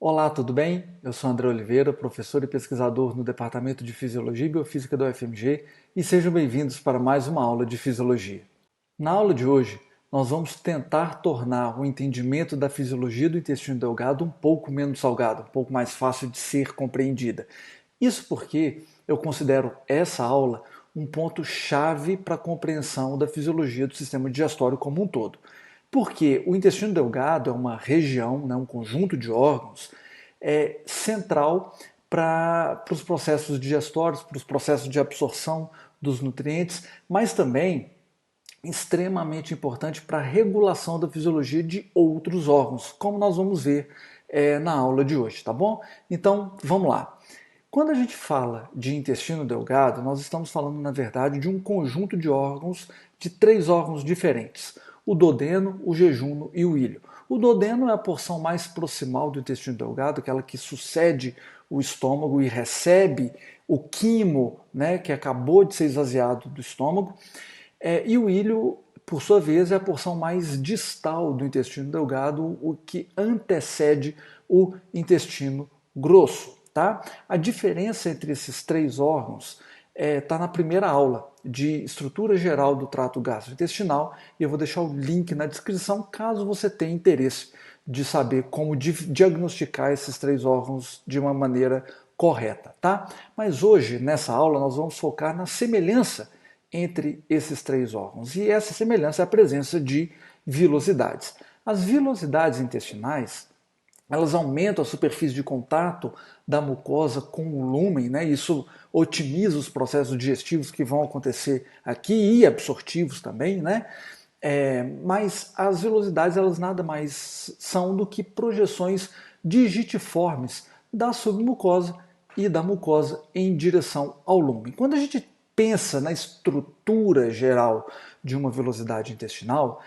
Olá, tudo bem? Eu sou André Oliveira, professor e pesquisador no Departamento de Fisiologia e Biofísica da UFMG e sejam bem-vindos para mais uma aula de Fisiologia. Na aula de hoje, nós vamos tentar tornar o entendimento da fisiologia do intestino delgado um pouco menos salgado, um pouco mais fácil de ser compreendida. Isso porque eu considero essa aula um ponto-chave para a compreensão da fisiologia do sistema digestório como um todo. Porque o intestino delgado é uma região, né, um conjunto de órgãos central para os processos digestórios, para os processos de absorção dos nutrientes, mas também extremamente importante para a regulação da fisiologia de outros órgãos, como nós vamos ver na aula de hoje, tá bom? Então, vamos lá. Quando a gente fala de intestino delgado, nós estamos falando, na verdade, de um conjunto de órgãos, de três órgãos diferentes: o duodeno, o jejuno e o ilho. O duodeno é a porção mais proximal do intestino delgado, aquela que sucede o estômago e recebe o quimo, né, que acabou de ser esvaziado do estômago. E o ilho, por sua vez, é a porção mais distal do intestino delgado, o que antecede o intestino grosso. Tá? A diferença entre esses três órgãos está na primeira aula de estrutura geral do trato gastrointestinal e eu vou deixar o link na descrição caso você tenha interesse de saber como diagnosticar esses três órgãos de uma maneira correta. Tá? Mas hoje, nessa aula, nós vamos focar na semelhança entre esses três órgãos. E essa semelhança é a presença de vilosidades. As vilosidades intestinais, elas aumentam a superfície de contato da mucosa com o lúmen, né? Isso otimiza os processos digestivos que vão acontecer aqui e absortivos também, né? Mas as vilosidades, elas nada mais são do que projeções digitiformes da submucosa e da mucosa em direção ao lúmen. Quando a gente pensa na estrutura geral de uma velocidade intestinal,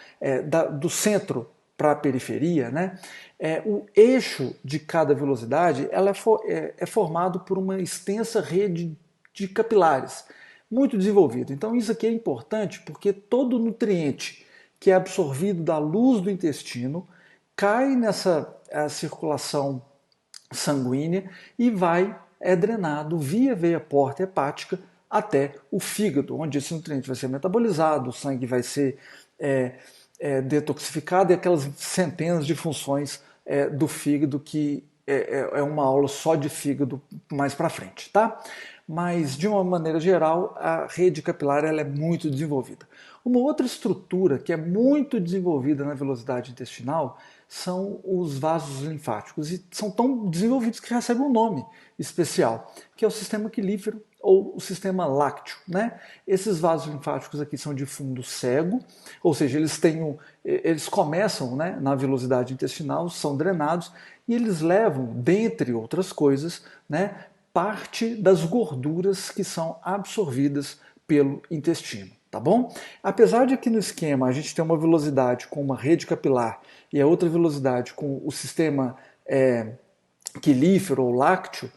do centro para a periferia, né, o eixo de cada velocidade é formado por uma extensa rede de capilares, muito desenvolvida. Então isso aqui é importante porque todo nutriente que é absorvido da luz do intestino cai nessa circulação sanguínea e é drenado via veia porta hepática até o fígado, onde esse nutriente vai ser metabolizado, o sangue vai ser detoxificado e aquelas centenas de funções do fígado que é uma aula só de fígado mais para frente, tá? Mas de uma maneira geral a rede capilar ela é muito desenvolvida. Uma outra estrutura que é muito desenvolvida na velocidade intestinal são os vasos linfáticos e são tão desenvolvidos que recebem um nome especial, que é o sistema aquilífero ou o sistema lácteo, né? Esses vasos linfáticos aqui são de fundo cego, ou seja, eles começam, né, na velocidade intestinal, são drenados e eles levam, dentre outras coisas, né, parte das gorduras que são absorvidas pelo intestino. Tá bom? Apesar de aqui no esquema a gente ter uma velocidade com uma rede capilar e a outra velocidade com o sistema quelífero ou lácteo,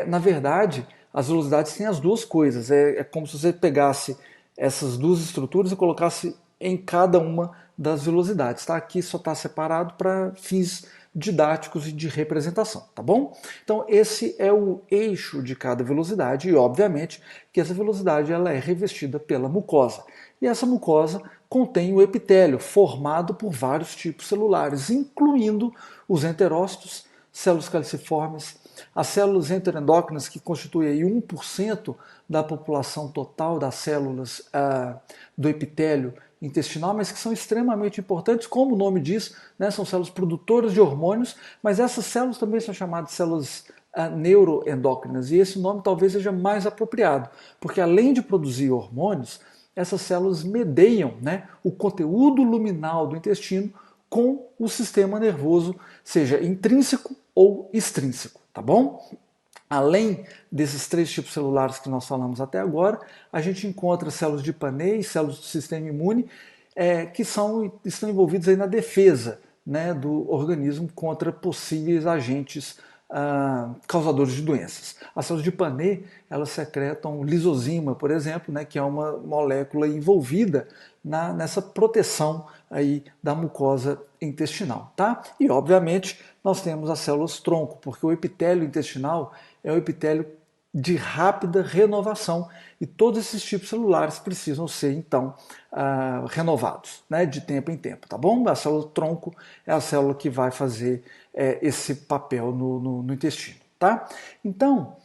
na verdade as velocidades têm as duas coisas. É como se você pegasse essas duas estruturas e colocasse em cada uma das velocidades. Tá? Aqui só está separado para fins didáticos e de representação, tá bom? Então esse é o eixo de cada velocidade e obviamente que essa velocidade ela é revestida pela mucosa. E essa mucosa contém o epitélio formado por vários tipos celulares, incluindo os enterócitos, células caliciformes, as células enteroendócrinas, que constituem aí 1% da população total das células do epitélio intestinal, mas que são extremamente importantes, como o nome diz, né, são células produtoras de hormônios, mas essas células também são chamadas de células neuroendócrinas, e esse nome talvez seja mais apropriado, porque além de produzir hormônios, essas células medeiam, né, o conteúdo luminal do intestino com o sistema nervoso, seja intrínseco ou extrínseco, tá bom? Além desses três tipos celulares que nós falamos até agora, a gente encontra células de Panay, células do sistema imune, que estão envolvidas aí na defesa, né, do organismo contra possíveis agentes causadores de doenças. As células de Panet, elas secretam lisozima, por exemplo, né, que é uma molécula envolvida nessa proteção aí da mucosa intestinal, tá? E, obviamente, nós temos as células tronco, porque o epitélio intestinal é o epitélio de rápida renovação e todos esses tipos celulares precisam ser, então, renovados, né, de tempo em tempo, tá bom? A célula tronco é a célula que vai fazer esse papel no intestino, tá? Então,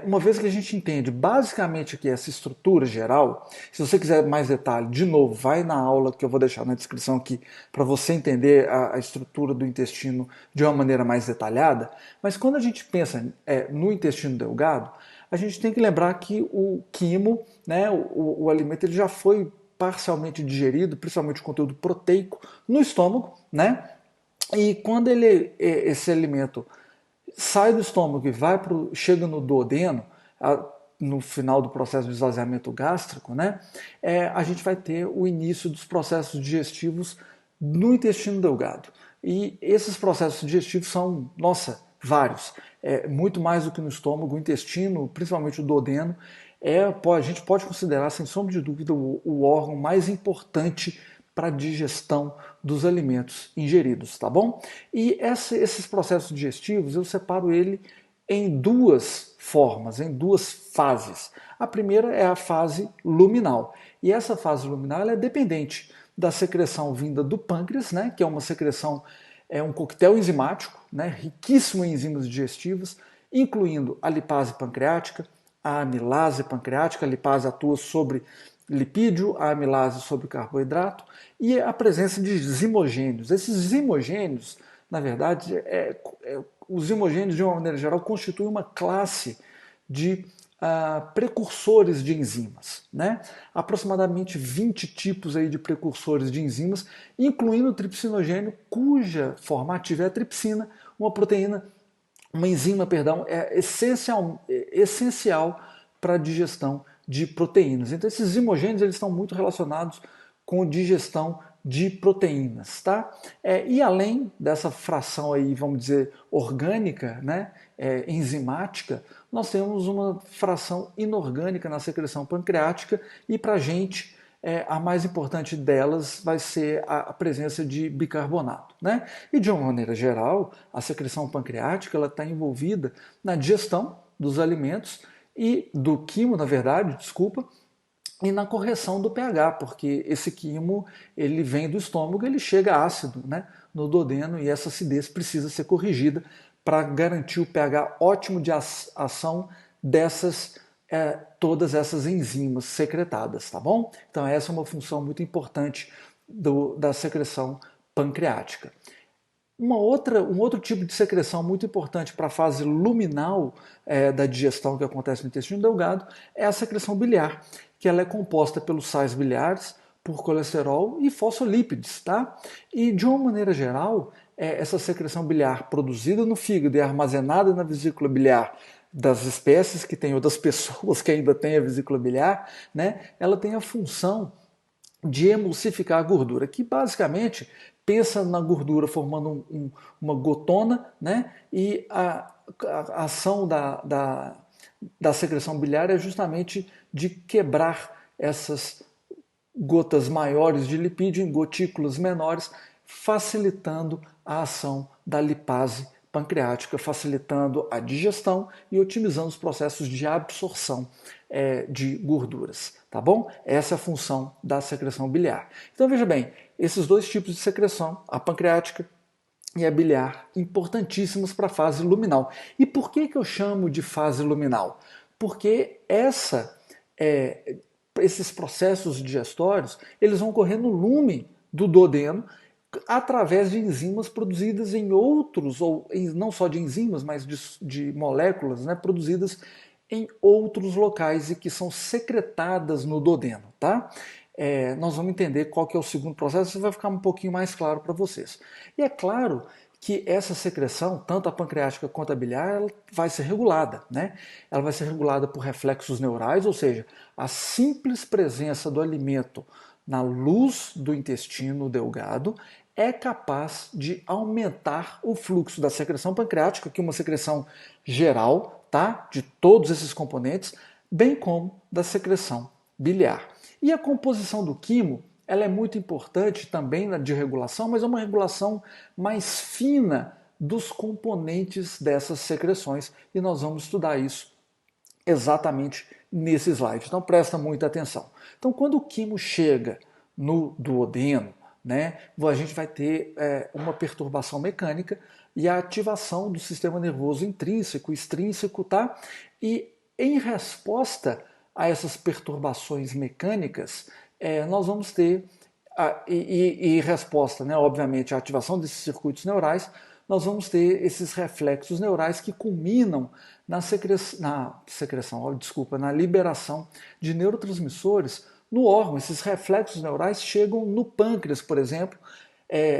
uma vez que a gente entende basicamente aqui essa estrutura geral, se você quiser mais detalhe, de novo, vai na aula que eu vou deixar na descrição aqui para você entender a estrutura do intestino de uma maneira mais detalhada. Mas quando a gente pensa no intestino delgado, a gente tem que lembrar que o quimo, né, o alimento, ele já foi parcialmente digerido, principalmente o conteúdo proteico, no estômago, né? E quando esse alimento sai do estômago e chega no duodeno, no final do processo de esvaziamento gástrico, né, a gente vai ter o início dos processos digestivos no intestino delgado. E esses processos digestivos são, nossa, vários. Muito mais do que no estômago, o intestino, principalmente o duodeno, a gente pode considerar, sem sombra de dúvida, o órgão mais importante para a digestão dos alimentos ingeridos, tá bom? E esses processos digestivos, eu separo ele em duas formas, em duas fases. A primeira é a fase luminal, e essa fase luminal é dependente da secreção vinda do pâncreas, né, que é uma secreção, um coquetel enzimático, né, riquíssimo em enzimas digestivas, incluindo a lipase pancreática, a amilase pancreática. A lipase atua sobre lipídio, a amilase sobre carboidrato, e a presença de zimogênios. Esses zimogênios, na verdade, os zimogênios, de uma maneira geral, constituem uma classe de precursores de enzimas, né? Aproximadamente 20 tipos aí de precursores de enzimas, incluindo o tripsinogênio, cuja forma ativa é a tripsina, uma enzima, perdão, essencial para a digestão de proteínas. Então esses zimogênios, eles estão muito relacionados com digestão de proteínas, tá? E além dessa fração aí, vamos dizer, orgânica, né, enzimática, nós temos uma fração inorgânica na secreção pancreática, e para a gente a mais importante delas vai ser a presença de bicarbonato, né? E de uma maneira geral, a secreção pancreática ela está envolvida na digestão dos alimentos e do quimo, na verdade, desculpa, e na correção do pH, porque esse quimo ele vem do estômago, ele chega ácido, né, no duodeno, e essa acidez precisa ser corrigida para garantir o pH ótimo de ação dessas todas essas enzimas secretadas, tá bom? Então essa é uma função muito importante da secreção pancreática. Um outro tipo de secreção muito importante para a fase luminal da digestão que acontece no intestino delgado é a secreção biliar, que ela é composta pelos sais biliares, por colesterol e fosfolípides, tá? E de uma maneira geral, essa secreção biliar produzida no fígado e armazenada na vesícula biliar das espécies que têm ou das pessoas que ainda têm a vesícula biliar, né? Ela tem a função de emulsificar a gordura, que basicamente pensa na gordura formando uma gotona, né? E a ação da secreção biliar é justamente de quebrar essas gotas maiores de lipídio em gotículas menores, facilitando a ação da lipase pancreática, facilitando a digestão e otimizando os processos de absorção de gorduras, tá bom? Essa é a função da secreção biliar. Então veja bem, esses dois tipos de secreção, a pancreática e a biliar, importantíssimos para a fase luminal. E por que eu chamo de fase luminal? Porque esses processos digestórios, eles vão ocorrer no lume do duodeno, através de enzimas produzidas em outros, ou não só de enzimas, mas de moléculas, né, produzidas em outros locais e que são secretadas no duodeno, tá? Nós vamos entender qual que é o segundo processo, isso vai ficar um pouquinho mais claro para vocês. E é claro que essa secreção, tanto a pancreática quanto a biliar, ela vai ser regulada, né? Ela vai ser regulada por reflexos neurais, ou seja, a simples presença do alimento na luz do intestino delgado, é capaz de aumentar o fluxo da secreção pancreática, que é uma secreção geral, tá? De todos esses componentes, bem como da secreção biliar. E a composição do quimo, ela é muito importante também de regulação, mas é uma regulação mais fina dos componentes dessas secreções, e nós vamos estudar isso exatamente nesse slide. Então presta muita atenção. Então quando o quimo chega no duodeno, né, a gente vai ter uma perturbação mecânica e a ativação do sistema nervoso intrínseco, extrínseco, tá? E em resposta a essas perturbações mecânicas, nós vamos ter, resposta, né, obviamente, à ativação desses circuitos neurais, nós vamos ter esses reflexos neurais que culminam na liberação de neurotransmissores no órgão. Esses reflexos neurais chegam no pâncreas, por exemplo,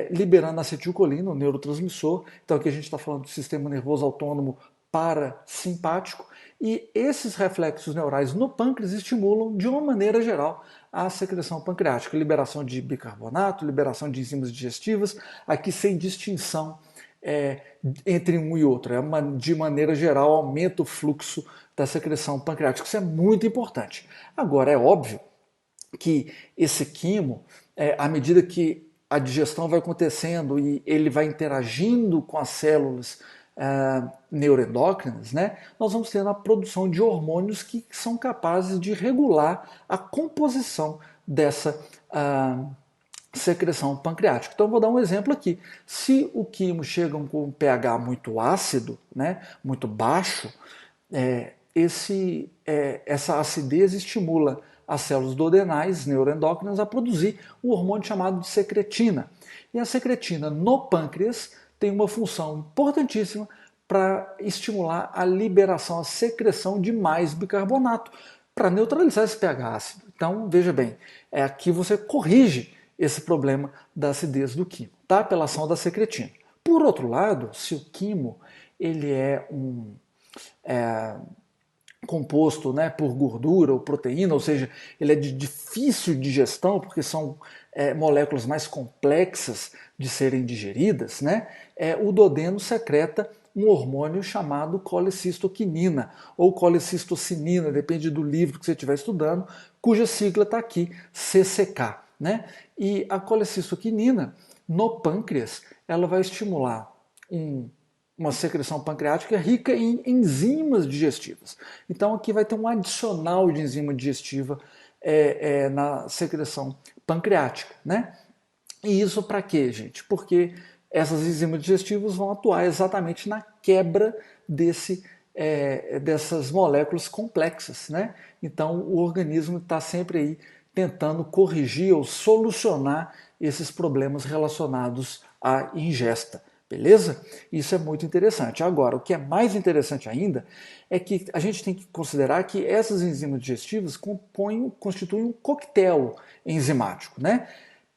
liberando acetilcolina, o neurotransmissor. Então aqui a gente está falando do sistema nervoso autônomo parasimpático, e esses reflexos neurais no pâncreas estimulam, de uma maneira geral, a secreção pancreática, liberação de bicarbonato, liberação de enzimas digestivas, aqui sem distinção entre um e outro. De maneira geral, aumenta o fluxo da secreção pancreática. Isso é muito importante. Agora, é óbvio que esse quimo, à medida que a digestão vai acontecendo e ele vai interagindo com as células neuroendócrinas, né, nós vamos tendo a produção de hormônios que são capazes de regular a composição dessa secreção pancreática. Então, vou dar um exemplo aqui. Se o quimo chega com um pH muito ácido, né, muito baixo, essa acidez estimula as células duodenais neuroendócrinas a produzir um hormônio chamado de secretina. E a secretina no pâncreas tem uma função importantíssima para estimular a liberação, a secreção de mais bicarbonato, para neutralizar esse pH ácido. Então, veja bem, aqui você corrige esse problema da acidez do quimo, tá? Pela ação da secretina. Por outro lado, se o quimo ele é um composto, né, por gordura ou proteína, ou seja, ele é de difícil digestão, porque são moléculas mais complexas de serem digeridas, né, o duodeno secreta um hormônio chamado colecistoquinina ou colecistocinina, depende do livro que você estiver estudando, cuja sigla está aqui, CCK. Né? E a colecistoquinina, no pâncreas, ela vai estimular uma secreção pancreática rica em enzimas digestivas. Então aqui vai ter um adicional de enzima digestiva na secreção pancreática. Né? E isso para quê, gente? Porque essas enzimas digestivas vão atuar exatamente na quebra dessas moléculas complexas. Né? Então o organismo está sempre aí tentando corrigir ou solucionar esses problemas relacionados à ingesta. Beleza? Isso é muito interessante. Agora, o que é mais interessante ainda é que a gente tem que considerar que essas enzimas digestivas constituem um coquetel enzimático. Né?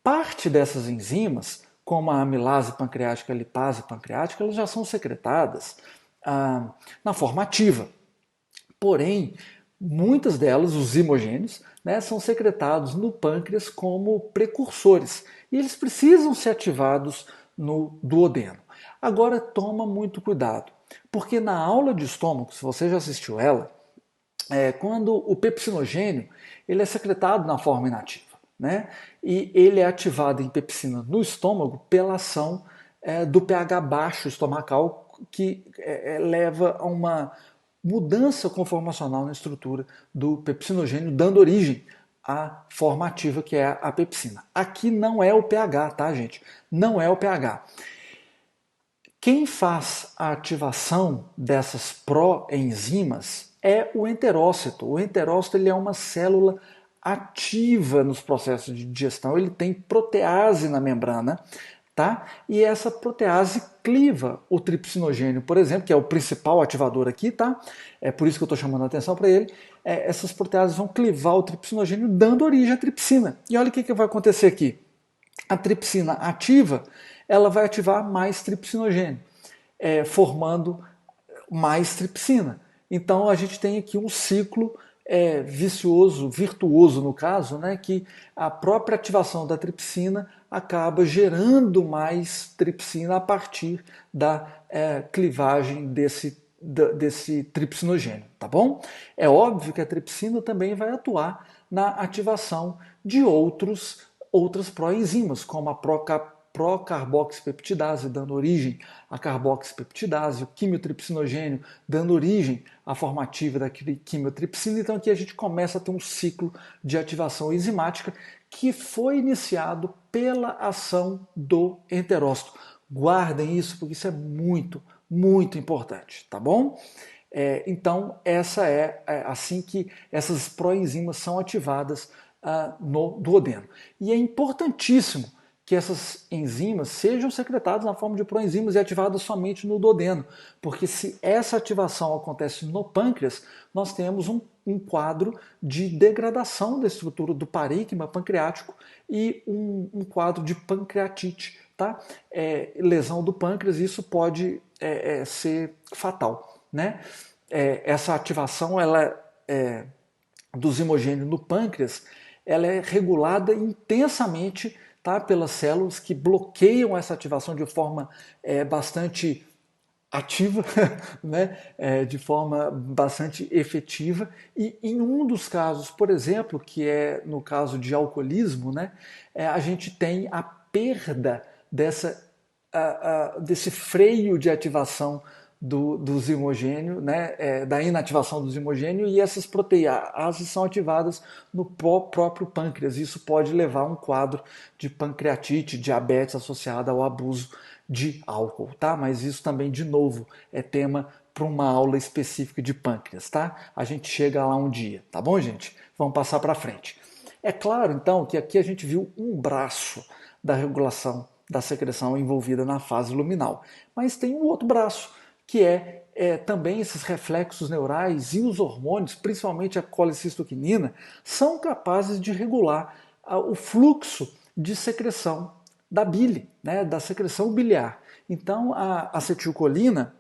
Parte dessas enzimas, como a amilase pancreática e a lipase pancreática, elas já são secretadas na forma ativa. Porém, muitas delas, os zimogênios, né, são secretados no pâncreas como precursores. E eles precisam ser ativados no duodeno. Agora, toma muito cuidado, porque na aula de estômago, se você já assistiu ela, quando o pepsinogênio ele é secretado na forma inativa. Né, e ele é ativado em pepsina no estômago pela ação do pH baixo estomacal, que leva a uma mudança conformacional na estrutura do pepsinogênio, dando origem à forma ativa que é a pepsina. Aqui não é o pH, tá, gente? Não é o pH. Quem faz a ativação dessas proenzimas é o enterócito. O enterócito ele é uma célula ativa nos processos de digestão, ele tem protease na membrana, tá? E essa protease cliva o tripsinogênio, por exemplo, que é o principal ativador aqui, tá? É por isso que eu estou chamando a atenção para ele. Essas proteases vão clivar o tripsinogênio, dando origem à tripsina. E olha o que vai acontecer aqui. A tripsina ativa, ela vai ativar mais tripsinogênio, formando mais tripsina. Então a gente tem aqui um ciclo virtuoso no caso, né, que a própria ativação da tripsina acaba gerando mais tripsina a partir da clivagem desse tripsinogênio, tá bom? É óbvio que a tripsina também vai atuar na ativação de outras proenzimas, como a procarboxipeptidase, dando origem à carboxipeptidase, o quimiotripsinogênio, dando origem à formativa da quimiotripsina. Então aqui a gente começa a ter um ciclo de ativação enzimática que foi iniciado pela ação do enterócito. Guardem isso porque isso é muito, muito importante, tá bom? Então, essa é assim que essas proenzimas são ativadas no duodeno. E é importantíssimo que essas enzimas sejam secretadas na forma de proenzimas e ativadas somente no duodeno, porque se essa ativação acontece no pâncreas, nós temos um quadro de degradação da estrutura do parênquima pancreático e um quadro de pancreatite, tá? Lesão do pâncreas, isso pode ser fatal, né? Essa ativação do zimogênio no pâncreas, ela é regulada intensamente, tá, pelas células que bloqueiam essa ativação de forma bastante ativa, né, de forma bastante efetiva. E em um dos casos, por exemplo, que é no caso de alcoolismo, né, a gente tem a perda desse freio de ativação do zimogênio, né, da inativação do zimogênio, e essas proteases são ativadas no próprio pâncreas. Isso pode levar a um quadro de pancreatite, diabetes associada ao abuso de álcool, tá? Mas isso também, de novo, é tema para uma aula específica de pâncreas, tá? A gente chega lá um dia, tá bom, gente? Vamos passar para frente. É claro, então, que aqui a gente viu um braço da regulação da secreção envolvida na fase luminal, mas tem um outro braço, que também esses reflexos neurais e os hormônios, principalmente a colecistoquinina, são capazes de regular o fluxo de secreção da bile, né, da secreção biliar. Então a acetilcolina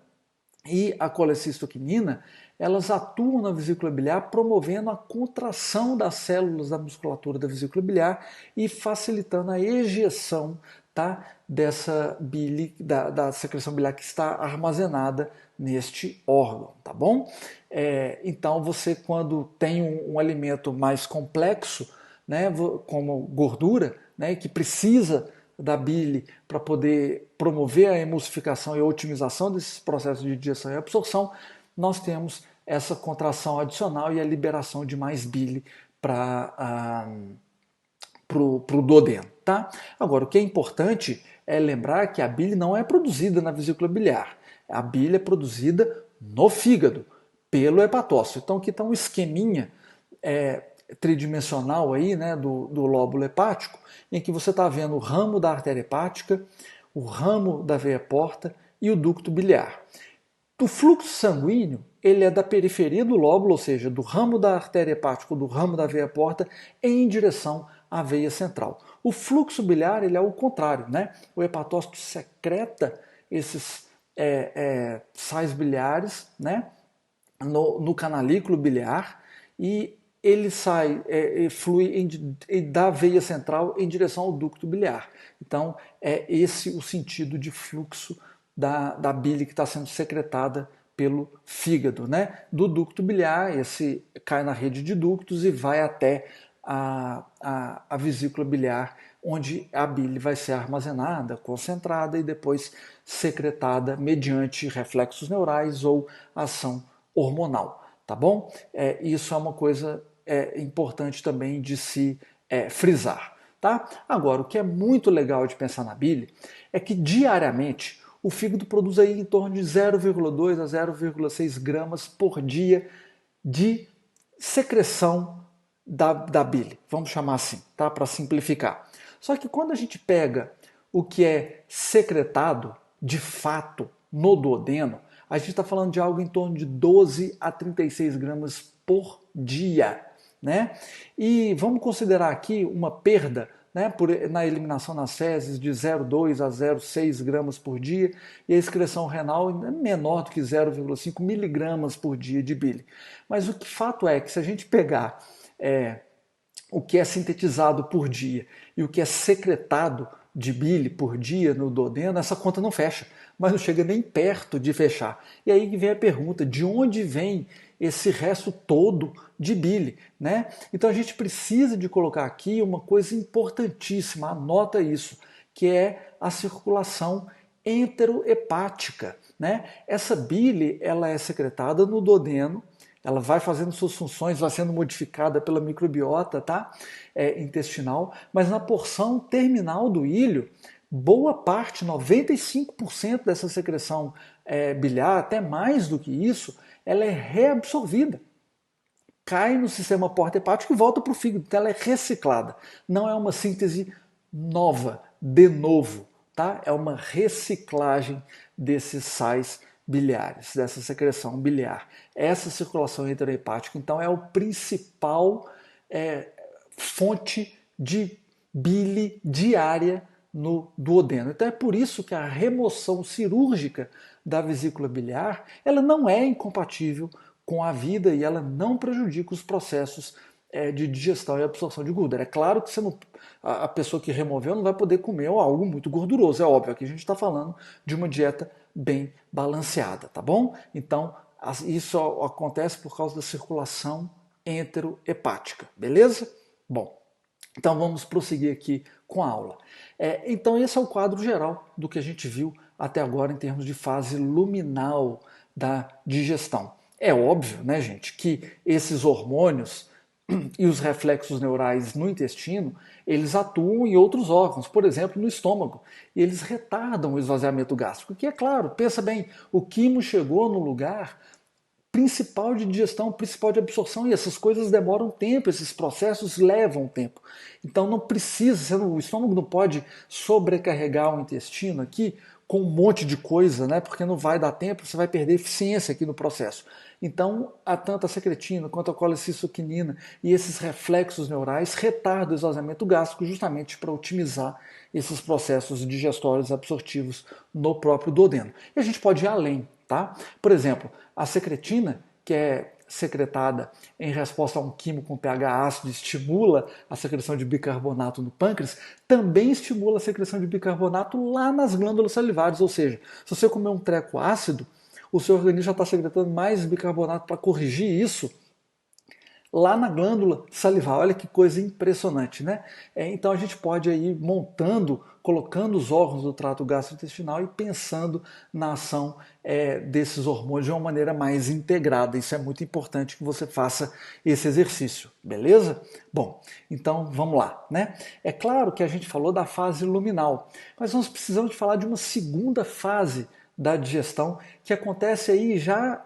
e a colecistoquinina, elas atuam na vesícula biliar promovendo a contração das células da musculatura da vesícula biliar e facilitando a ejeção, tá, dessa bile, da secreção biliar que está armazenada neste órgão, tá bom? Então você, quando tem um alimento mais complexo, né, como gordura, né, que precisa da bile para poder promover a emulsificação e a otimização desses processos de digestão e absorção, nós temos essa contração adicional e a liberação de mais bile para o duodeno, tá? Agora, o que é importante é lembrar que a bile não é produzida na vesícula biliar. A bile é produzida no fígado, pelo hepatócito. Então aqui está um esqueminha tridimensional aí, né, do lóbulo hepático, em que você está vendo o ramo da artéria hepática, o ramo da veia porta e o ducto biliar. O fluxo sanguíneo, ele é da periferia do lóbulo, ou seja, do ramo da artéria hepática, do ramo da veia porta, em direção à veia central. O fluxo biliar, ele é o contrário, né? O hepatócito secreta esses sais biliares, né, no canalículo biliar, e ele flui da veia central em direção ao ducto biliar. Então, é esse o sentido de fluxo da bile que está sendo secretada pelo fígado, né? Do ducto biliar, esse cai na rede de ductos e vai até a vesícula biliar, onde a bile vai ser armazenada, concentrada e depois secretada mediante reflexos neurais ou ação hormonal, tá bom? Isso é uma coisa importante também de se frisar, tá? Agora, o que é muito legal de pensar na bile é que diariamente o fígado produz aí em torno de 0,2 a 0,6 gramas por dia de secreção da bile, vamos chamar assim, tá? Para simplificar. Só que quando a gente pega o que é secretado de fato no duodeno, a gente está falando de algo em torno de 12 a 36 gramas por dia, né? E vamos considerar aqui uma perda né, na eliminação nas fezes de 0,2 a 0,6 gramas por dia, e a excreção renal é menor do que 0,5 miligramas por dia de bile. Mas o que fato é que se a gente pegar o que é sintetizado por dia e o que é secretado de bile por dia no duodeno, essa conta não fecha, mas não chega nem perto de fechar. E aí que vem a pergunta, de onde vem esse resto todo de bile, né? Então a gente precisa de colocar aqui uma coisa importantíssima, anota isso, que é a circulação enterohepática, né? Essa bile, ela é secretada no duodeno, ela vai fazendo suas funções, vai sendo modificada pela microbiota, tá? Intestinal, mas na porção terminal do ilho, boa parte, 95% dessa secreção biliar, até mais do que isso, ela é reabsorvida. Cai no sistema porta-hepático e volta para o fígado, então ela é reciclada. Não é uma síntese nova, de novo, tá? É uma reciclagem desses sais biliares, dessa secreção biliar. Essa circulação enterohepática, então, é o principal fonte de bile diária no duodeno. Então é por isso que a remoção cirúrgica da vesícula biliar, ela não é incompatível com a vida e ela não prejudica os processos de digestão e absorção de gordura. É claro que a pessoa que removeu não vai poder comer algo muito gorduroso, é óbvio. Aqui a gente está falando de uma dieta bem balanceada, tá bom? Então, isso acontece por causa da circulação enterohepática, beleza? Bom, então vamos prosseguir aqui com a aula. Então esse é o quadro geral do que a gente viu até agora em termos de fase luminal da digestão. É óbvio, né, gente, que esses hormônios e os reflexos neurais no intestino, eles atuam em outros órgãos, por exemplo, no estômago, e eles retardam o esvaziamento gástrico, que é claro, pensa bem, o quimo chegou no lugar principal de digestão, principal de absorção, e essas coisas demoram tempo, esses processos levam tempo. Então não precisa, o estômago não pode sobrecarregar o intestino aqui com um monte de coisa, né? Porque não vai dar tempo, você vai perder eficiência aqui no processo. Então, tanto a secretina quanto a colecistoquinina e esses reflexos neurais retardam o esvaziamento gástrico justamente para otimizar esses processos digestórios absortivos no próprio duodeno. E a gente pode ir além, tá? Por exemplo, a secretina, que é secretada em resposta a um químico com pH ácido, estimula a secreção de bicarbonato no pâncreas, também estimula a secreção de bicarbonato lá nas glândulas salivares, ou seja, se você comer um treco ácido, o seu organismo já está secretando mais bicarbonato para corrigir isso lá na glândula salivar. Olha que coisa impressionante, né? Então a gente pode ir montando, colocando os órgãos do trato gastrointestinal e pensando na ação desses hormônios de uma maneira mais integrada. Isso é muito importante que você faça esse exercício, beleza? Bom, então vamos lá, né? É claro que a gente falou da fase luminal, mas nós precisamos de falar de uma segunda fase da digestão que acontece aí já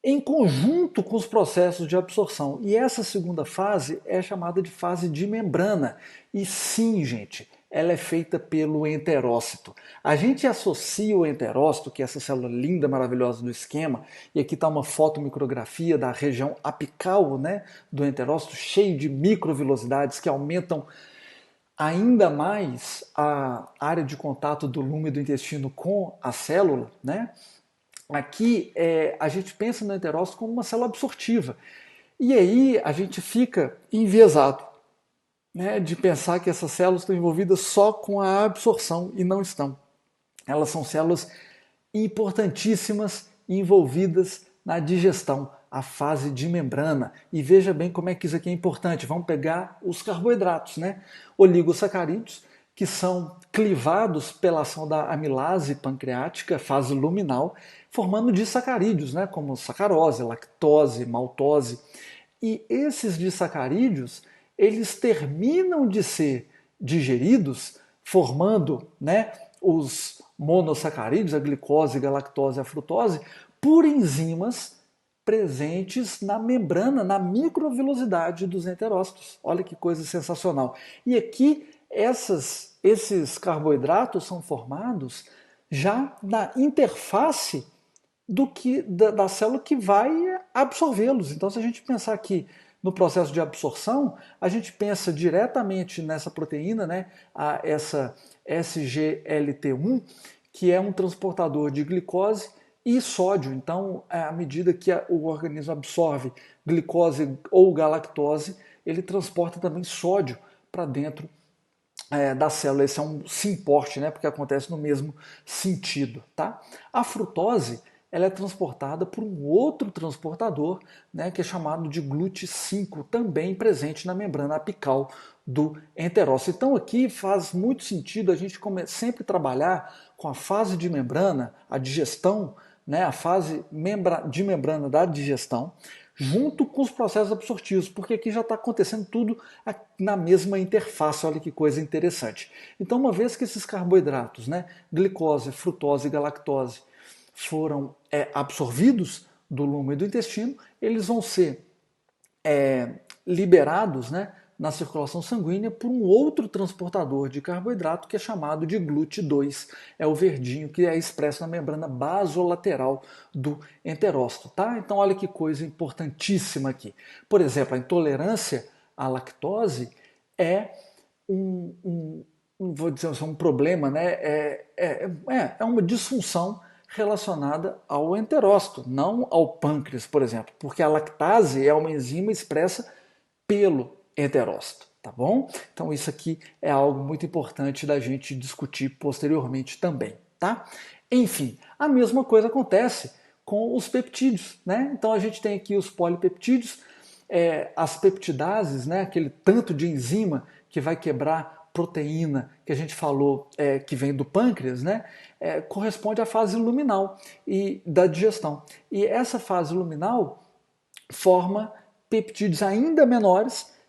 em conjunto com os processos de absorção. E essa segunda fase é chamada de fase de membrana. E sim, gente, ela é feita pelo enterócito. A gente associa o enterócito, que é essa célula linda, maravilhosa do esquema, e aqui está uma fotomicrografia da região apical, né, do enterócito, cheio de microvilosidades que aumentam ainda mais a área de contato do lume do intestino com a célula, né? Aqui a gente pensa no enterócito como uma célula absortiva. E aí a gente fica enviesado, né, de pensar que essas células estão envolvidas só com a absorção e não estão. Elas são células importantíssimas envolvidas na digestão, a fase de membrana. E veja bem como é que isso aqui é importante. Vamos pegar os carboidratos, né? Oligosacarídeos, que são clivados pela ação da amilase pancreática, fase luminal, formando disacarídeos, né? Como sacarose, lactose, maltose. E esses disacarídeos, eles terminam de ser digeridos, formando, né, os monossacarídeos, a glicose, a galactose e a frutose, por enzimas presentes na membrana, na microvilosidade dos enterócitos. Olha que coisa sensacional. E aqui esses carboidratos são formados já na interface da célula que vai absorvê-los. Então, se a gente pensar aqui No processo de absorção, a gente pensa diretamente nessa proteína, né, essa SGLT1, que é um transportador de glicose e sódio. Então, à medida que o organismo absorve glicose ou galactose, ele transporta também sódio para dentro da célula. Esse é um simporte, né, porque acontece no mesmo sentido. Tá? A frutose ela é transportada por um outro transportador, né, que é chamado de GLUT5, também presente na membrana apical do enterócito. Então aqui faz muito sentido a gente sempre trabalhar com a fase de membrana, a digestão, né, a fase de membrana da digestão, junto com os processos absortivos, porque aqui já está acontecendo tudo na mesma interface. Olha que coisa interessante. Então, uma vez que esses carboidratos, né, glicose, frutose e galactose, foram absorvidos do lume e do intestino, eles vão ser liberados, né, na circulação sanguínea por um outro transportador de carboidrato que é chamado de GLUT2, é o verdinho que é expresso na membrana basolateral do enterócito, tá? Então olha que coisa importantíssima aqui. Por exemplo, a intolerância à lactose é vou dizer assim, um problema, né? É uma disfunção relacionada ao enterócito, não ao pâncreas, por exemplo, porque a lactase é uma enzima expressa pelo enterócito, tá bom? Então isso aqui é algo muito importante da gente discutir posteriormente também, tá? Enfim, a mesma coisa acontece com os peptídeos, né? Então a gente tem aqui os polipeptídeos, as peptidases, né? Aquele tanto de enzima que vai quebrar proteína que a gente falou que vem do pâncreas, né? Corresponde à fase luminal e da digestão. E essa fase luminal forma peptídeos ainda menores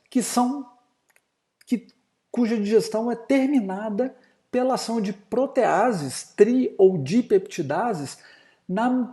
cuja digestão é terminada pela ação de proteases, tri ou dipeptidases,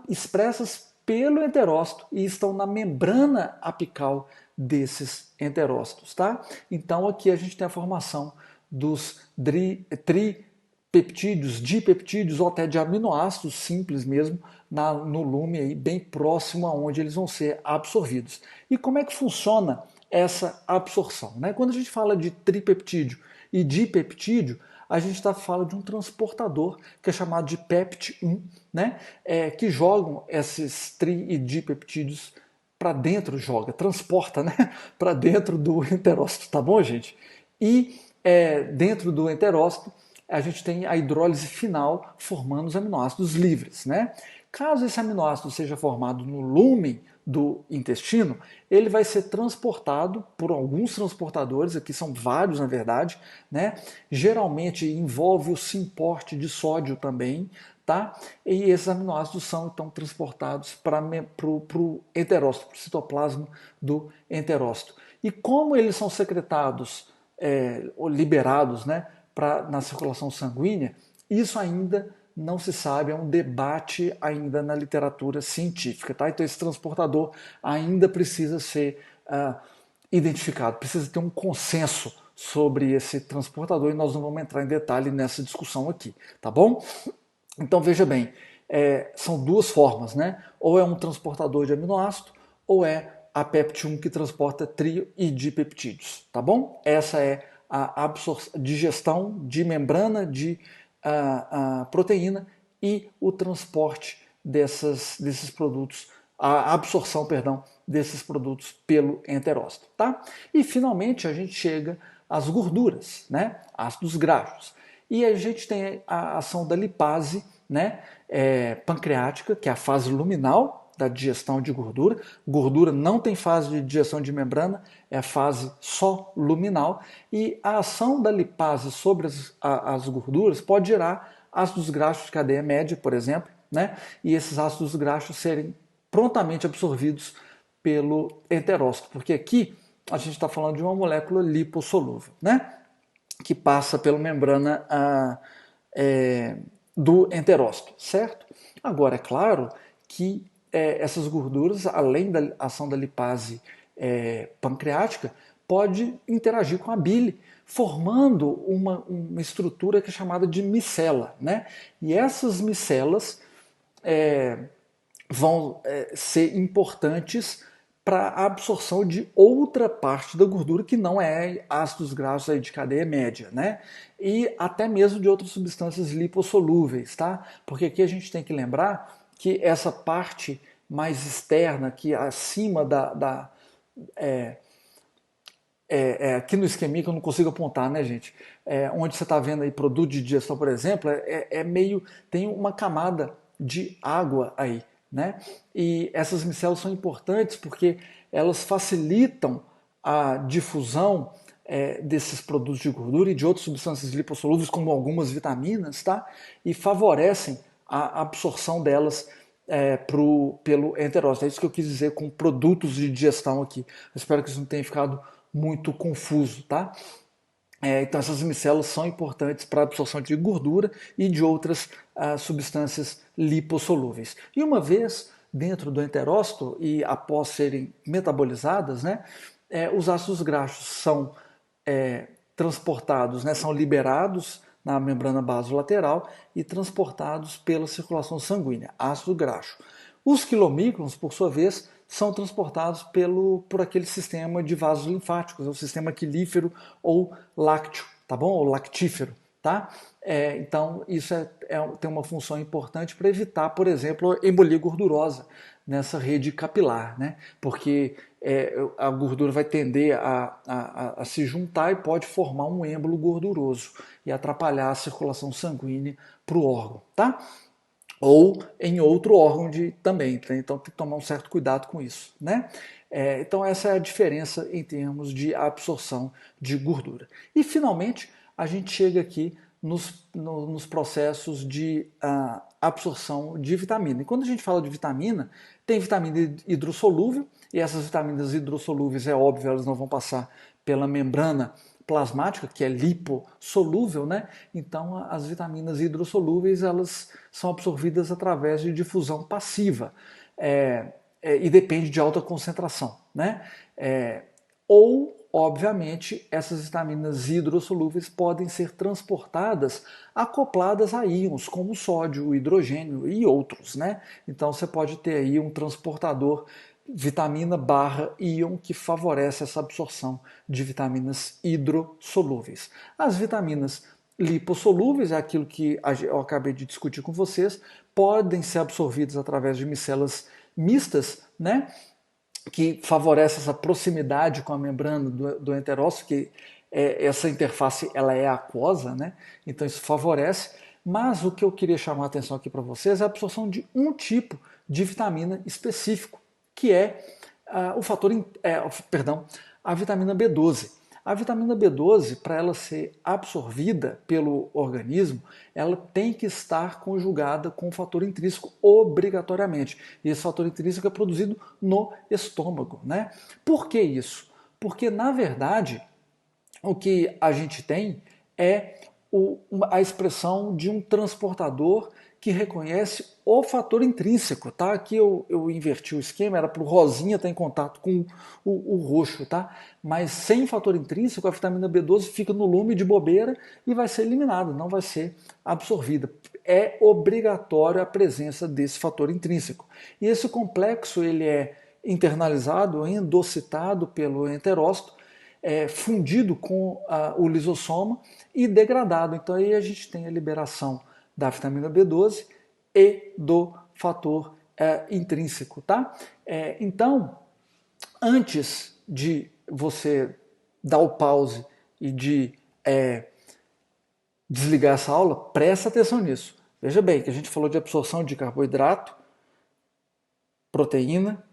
expressas pelo enterócito e estão na membrana apical desses enterócitos, tá? Então aqui a gente tem a formação dos tripeptídeos, dipeptídeos ou até de aminoácidos simples mesmo no lume aí, bem próximo aonde eles vão ser absorvidos. E como é que funciona essa absorção, né? Quando a gente fala de tripeptídeo e dipeptídeo, a gente fala de um transportador que é chamado de PEPT1, né? Que jogam esses tri e dipeptídeos para dentro, transporta, né? Para dentro do enterócito, tá bom, gente? E dentro do enterócito a gente tem a hidrólise final formando os aminoácidos livres, né? Caso esse aminoácido seja formado no lúmen do intestino, ele vai ser transportado por alguns transportadores, aqui são vários na verdade, né? Geralmente envolve o simporte de sódio também, tá? E esses aminoácidos são então transportados para o enterócito, para o citoplasma do enterócito. E como eles são secretados ou liberados, né, na circulação sanguínea, isso ainda não se sabe, é um debate ainda na literatura científica, tá? Então esse transportador ainda precisa ser identificado, precisa ter um consenso sobre esse transportador e nós não vamos entrar em detalhe nessa discussão aqui, tá bom? Então veja bem, são duas formas, né? Ou é um transportador de aminoácido ou é a PEPT1 que transporta tri e dipeptídeos, tá bom? Essa é a digestão de membrana de a proteína e o transporte desses produtos, a absorção, perdão, desses produtos pelo enterócito, tá? E finalmente a gente chega às gorduras, né? Ácidos graxos. E a gente tem a ação da lipase, né? Pancreática, que é a fase luminal da digestão de gordura. Gordura não tem fase de digestão de membrana, é a fase só luminal. E a ação da lipase sobre as gorduras pode gerar ácidos graxos de cadeia média, por exemplo, né? E esses ácidos graxos serem prontamente absorvidos pelo enterócito, porque aqui a gente está falando de uma molécula lipossolúvel, né? Que passa pela membrana do enterócito, certo? Agora, é claro que essas gorduras, além da ação da lipase pancreática, pode interagir com a bile, formando uma estrutura que é chamada de micela, né? E essas micelas vão ser importantes para a absorção de outra parte da gordura que não é ácidos graxos aí de cadeia média, né? E até mesmo de outras substâncias lipossolúveis, tá? Porque aqui a gente tem que lembrar que essa parte mais externa, que acima aqui no esqueminha que eu não consigo apontar, né, gente? Onde você está vendo aí produto de digestão, por exemplo, tem uma camada de água aí, né? E essas micelas são importantes porque elas facilitam a difusão desses produtos de gordura e de outras substâncias lipossolúveis, como algumas vitaminas, tá? E favorecem a absorção delas pelo enterócito. É isso que eu quis dizer com produtos de digestão aqui. Eu espero que isso não tenha ficado muito confuso, tá? Então essas micelas são importantes para a absorção de gordura e de outras substâncias lipossolúveis. E uma vez dentro do enterócito e após serem metabolizadas, né, os ácidos graxos são transportados, né, são liberados na membrana basolateral e transportados pela circulação sanguínea, ácido graxo. Os quilomicrons, por sua vez, são transportados por aquele sistema de vasos linfáticos, o sistema aquilífero ou lácteo, tá bom? Ou lactífero, tá? Então, isso tem uma função importante para evitar, por exemplo, embolia gordurosa nessa rede capilar, né? Porque a gordura vai tender a se juntar e pode formar um êmbolo gorduroso e atrapalhar a circulação sanguínea para o órgão, tá? Ou em outro órgão também, tá? Então tem que tomar um certo cuidado com isso, né? Então essa é a diferença em termos de absorção de gordura. E finalmente a gente chega aqui nos processos de absorção de vitamina. E quando a gente fala de vitamina, tem vitamina hidrossolúvel, e essas vitaminas hidrossolúveis, é óbvio, elas não vão passar pela membrana plasmática, que é lipossolúvel, né? Então as vitaminas hidrossolúveis elas são absorvidas através de difusão passiva e depende de alta concentração, né? Obviamente, essas vitaminas hidrossolúveis podem ser transportadas acopladas a íons, como o sódio, o hidrogênio e outros, né? Então você pode ter aí um transportador vitamina barra íon que favorece essa absorção de vitaminas hidrossolúveis. As vitaminas lipossolúveis, é aquilo que eu acabei de discutir com vocês, podem ser absorvidas através de micelas mistas, né? Que favorece essa proximidade com a membrana do enterócito, que essa interface ela é aquosa, né? Então isso favorece. Mas o que eu queria chamar a atenção aqui para vocês é a absorção de um tipo de vitamina específico, que é a vitamina B12. A vitamina B12, para ela ser absorvida pelo organismo, ela tem que estar conjugada com o fator intrínseco obrigatoriamente. E esse fator intrínseco é produzido no estômago, né? Por que isso? Porque, na verdade, o que a gente tem é a expressão de um transportador que reconhece o fator intrínseco, tá? Aqui eu inverti o esquema, era para o rosinha estar em contato com o roxo, tá? Mas sem fator intrínseco, a vitamina B12 fica no lume de bobeira e vai ser eliminada, não vai ser absorvida. É obrigatório a presença desse fator intrínseco. E esse complexo ele é internalizado, endocitado pelo enterócito, fundido com o lisossoma e degradado. Então aí a gente tem a liberação da vitamina B12 e do fator intrínseco, tá? Então, antes de você dar o pause e de desligar essa aula, presta atenção nisso. Veja bem que a gente falou de absorção de carboidrato, proteína,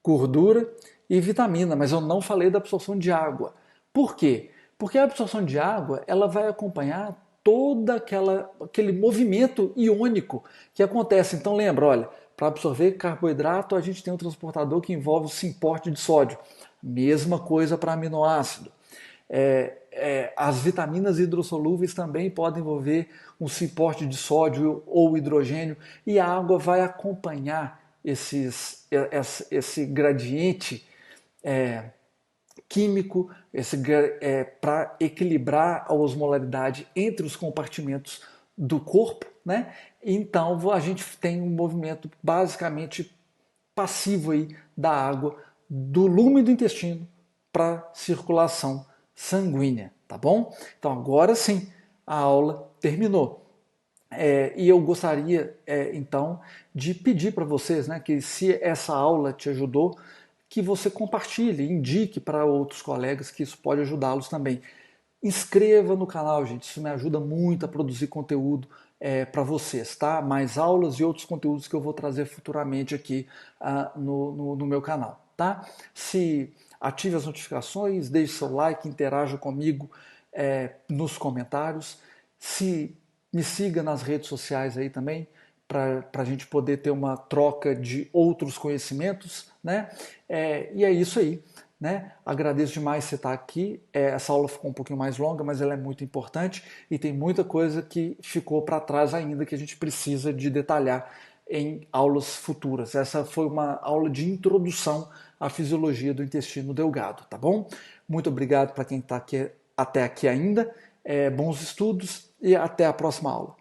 gordura e vitamina, mas eu não falei da absorção de água. Por quê? Porque a absorção de água ela vai acompanhar todo aquele movimento iônico que acontece. Então lembra, olha, para absorver carboidrato a gente tem um transportador que envolve o simporte de sódio. Mesma coisa para aminoácido. As vitaminas hidrossolúveis também podem envolver um simporte de sódio ou hidrogênio e a água vai acompanhar esse gradiente químico para equilibrar a osmolaridade entre os compartimentos do corpo, né? Então a gente tem um movimento basicamente passivo aí da água do lume do intestino para a circulação sanguínea, tá bom? Então agora sim, a aula terminou. E eu gostaria, então, de pedir para vocês, né, que se essa aula te ajudou, que você compartilhe, indique para outros colegas que isso pode ajudá-los também. Inscreva no canal, gente, isso me ajuda muito a produzir conteúdo para vocês, tá? Mais aulas e outros conteúdos que eu vou trazer futuramente aqui no meu canal, tá? Se ative as notificações, deixe seu like, interaja comigo nos comentários. Se me siga nas redes sociais aí também, para a gente poder ter uma troca de outros conhecimentos, né? E é isso aí, né? Agradeço demais você estar aqui. Essa aula ficou um pouquinho mais longa, mas ela é muito importante e tem muita coisa que ficou para trás ainda que a gente precisa de detalhar em aulas futuras. Essa foi uma aula de introdução à fisiologia do intestino delgado, tá bom? Muito obrigado para quem está aqui até aqui ainda. Bons estudos e até a próxima aula.